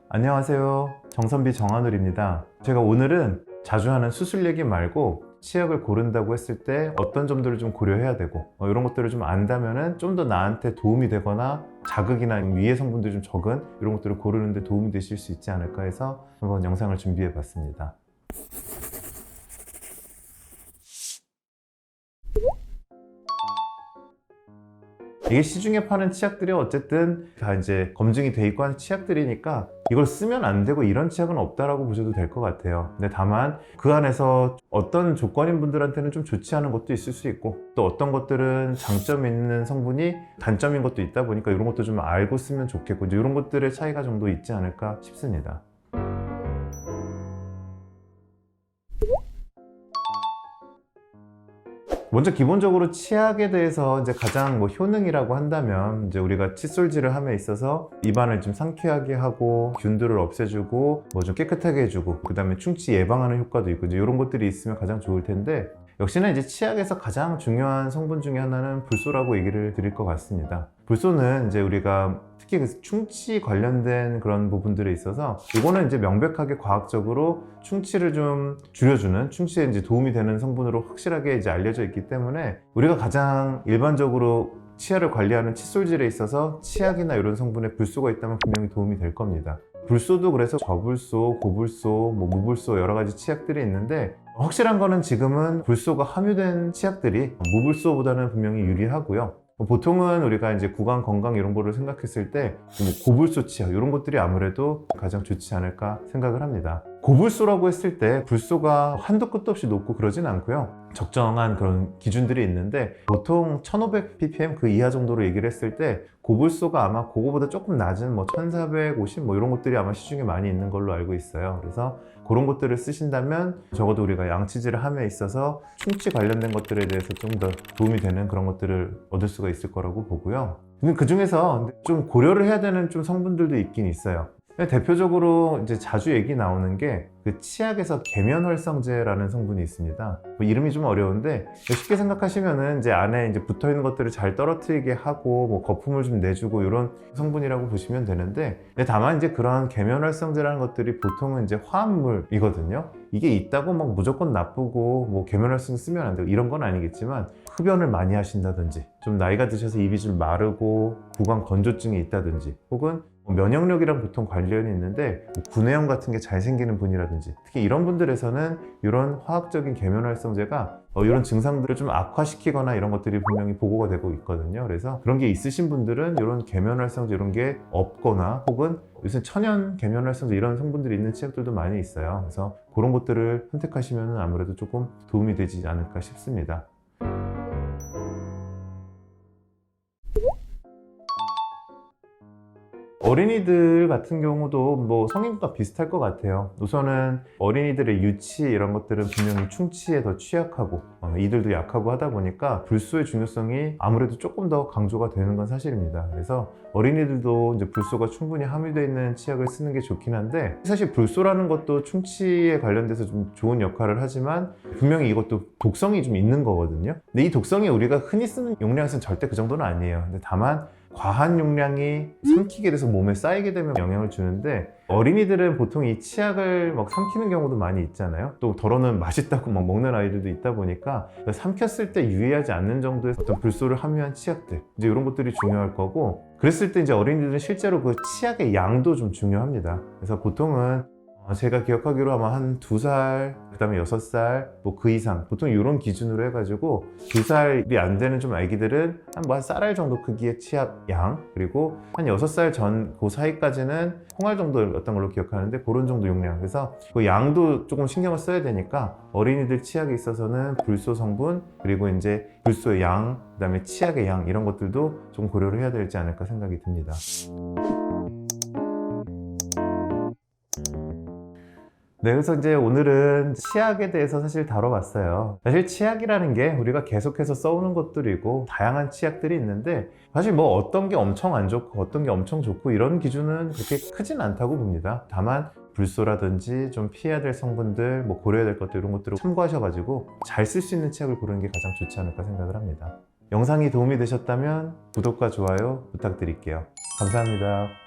안녕하세요. 정선비 정한울입니다. 제가 오늘은 자주 하는 수술 얘기 말고 치약을 고른다고 했을 때 어떤 점들을 좀 고려해야 되고 이런 것들을 좀 안다면 좀 더 나한테 도움이 되거나 자극이나 위해 성분들이 좀 적은 이런 것들을 고르는 데 도움이 되실 수 있지 않을까 해서 한번 영상을 준비해 봤습니다. 이게 시중에 파는 치약들이 어쨌든 다 이제 검증이 돼 있고 한 치약들이니까 이걸 쓰면 안 되고 이런 치약은 없다라고 보셔도 될 것 같아요. 근데 다만 그 안에서 어떤 조건인 분들한테는 좀 좋지 않은 것도 있을 수 있고 또 어떤 것들은 장점이 있는 성분이 단점인 것도 있다 보니까 이런 것도 좀 알고 쓰면 좋겠고 이제 이런 것들의 차이가 정도 있지 않을까 싶습니다. 먼저 기본적으로 치약에 대해서 이제 가장 효능이라고 한다면 이제 우리가 칫솔질을 함에 있어서 입안을 좀 상쾌하게 하고 균들을 없애주고 좀 깨끗하게 해주고 그 다음에 충치 예방하는 효과도 있고 이제 이런 것들이 있으면 가장 좋을 텐데 역시나 이제 치약에서 가장 중요한 성분 중에 하나는 불소라고 얘기를 드릴 것 같습니다. 불소는 이제 우리가 특히 그 충치 관련된 그런 부분들에 있어서 이거는 이제 명백하게 과학적으로 충치를 좀 줄여주는 충치에 이제 도움이 되는 성분으로 확실하게 이제 알려져 있기 때문에 우리가 가장 일반적으로 치아를 관리하는 칫솔질에 있어서 치약이나 이런 성분에 불소가 있다면 분명히 도움이 될 겁니다. 불소도 그래서 저불소, 고불소, 무불소 여러 가지 치약들이 있는데 확실한 거는 지금은 불소가 함유된 치약들이 무불소보다는 분명히 유리하고요. 보통은 우리가 이제 구강 건강 이런 거를 생각했을 때 고불소 치약 이런 것들이 아무래도 가장 좋지 않을까 생각을 합니다. 고불소라고 했을 때 불소가 한도 끝도 없이 높고 그러진 않고요. 적정한 그런 기준들이 있는데 보통 1500ppm 그 이하 정도로 얘기를 했을 때 고불소가 아마 그거보다 조금 낮은 1450 이런 것들이 아마 시중에 많이 있는 걸로 알고 있어요. 그래서 그런 것들을 쓰신다면 적어도 우리가 양치질을 함에 있어서 충치 관련된 것들에 대해서 좀 더 도움이 되는 그런 것들을 얻을 수가 있을 거라고 보고요. 근데 그 중에서 좀 고려를 해야 되는 좀 성분들도 있긴 있어요. 대표적으로 이제 자주 얘기 나오는 게 그 치약에서 계면활성제라는 성분이 있습니다. 이름이 좀 어려운데 쉽게 생각하시면은 이제 안에 이제 붙어 있는 것들을 잘 떨어뜨리게 하고 거품을 좀 내주고 이런 성분이라고 보시면 되는데 다만 이제 그런 계면활성제라는 것들이 보통은 이제 화합물이거든요. 이게 있다고 무조건 나쁘고 계면활성제 쓰면 안 되고 이런 건 아니겠지만 흡연을 많이 하신다든지 좀 나이가 드셔서 입이 좀 마르고 구강 건조증이 있다든지 혹은 면역력이랑 보통 관련이 있는데 구내염 같은 게 잘 생기는 분이라든지 특히 이런 분들에서는 이런 화학적인 계면활성제가 이런 증상들을 좀 악화시키거나 이런 것들이 분명히 보고가 되고 있거든요. 그래서 그런 게 있으신 분들은 이런 계면활성제 이런 게 없거나 혹은 요새 천연 계면활성제 이런 성분들이 있는 치약들도 많이 있어요. 그래서 그런 것들을 선택하시면 아무래도 조금 도움이 되지 않을까 싶습니다. 어린이들 같은 경우도 성인과 비슷할 것 같아요. 우선은 어린이들의 유치 이런 것들은 분명히 충치에 더 취약하고 이들도 약하고 하다 보니까 불소의 중요성이 아무래도 조금 더 강조가 되는 건 사실입니다. 그래서 어린이들도 이제 불소가 충분히 함유되어 있는 치약을 쓰는 게 좋긴 한데 사실 불소라는 것도 충치에 관련돼서 좀 좋은 역할을 하지만 분명히 이것도 독성이 좀 있는 거거든요. 근데 이 독성이 우리가 흔히 쓰는 용량에서는 절대 그 정도는 아니에요. 근데 다만 과한 용량이 삼키게 돼서 몸에 쌓이게 되면 영향을 주는데 어린이들은 보통 이 치약을 삼키는 경우도 많이 있잖아요. 또 덜어는 맛있다고 먹는 아이들도 있다 보니까 삼켰을 때 유의하지 않는 정도의 어떤 불소를 함유한 치약들 이제 이런 것들이 중요할 거고 그랬을 때 이제 어린이들은 실제로 그 치약의 양도 좀 중요합니다. 그래서 보통은 제가 기억하기로 아마 한 2살, 그 다음에 6살, 그 이상 보통 이런 기준으로 해가지고 2살이 안 되는 좀 아기들은 한 쌀알 정도 크기의 치약 양 그리고 한 6살 전 그 사이까지는 콩알 정도였던 걸로 기억하는데 그런 정도 용량 그래서 그 양도 조금 신경을 써야 되니까 어린이들 치약에 있어서는 불소 성분 그리고 이제 불소의 양, 그 다음에 치약의 양 이런 것들도 좀 고려를 해야 되지 않을까 생각이 듭니다. 네, 그래서 이제 오늘은 치약에 대해서 사실 다뤄봤어요. 사실 치약이라는 게 우리가 계속해서 써오는 것들이고 다양한 치약들이 있는데 사실 어떤 게 엄청 안 좋고 어떤 게 엄청 좋고 이런 기준은 그렇게 크진 않다고 봅니다. 다만 불소라든지 좀 피해야 될 성분들, 고려해야 될 것들 이런 것들을 참고하셔가지고 잘 쓸 수 있는 치약을 고르는 게 가장 좋지 않을까 생각을 합니다. 영상이 도움이 되셨다면 구독과 좋아요 부탁드릴게요. 감사합니다.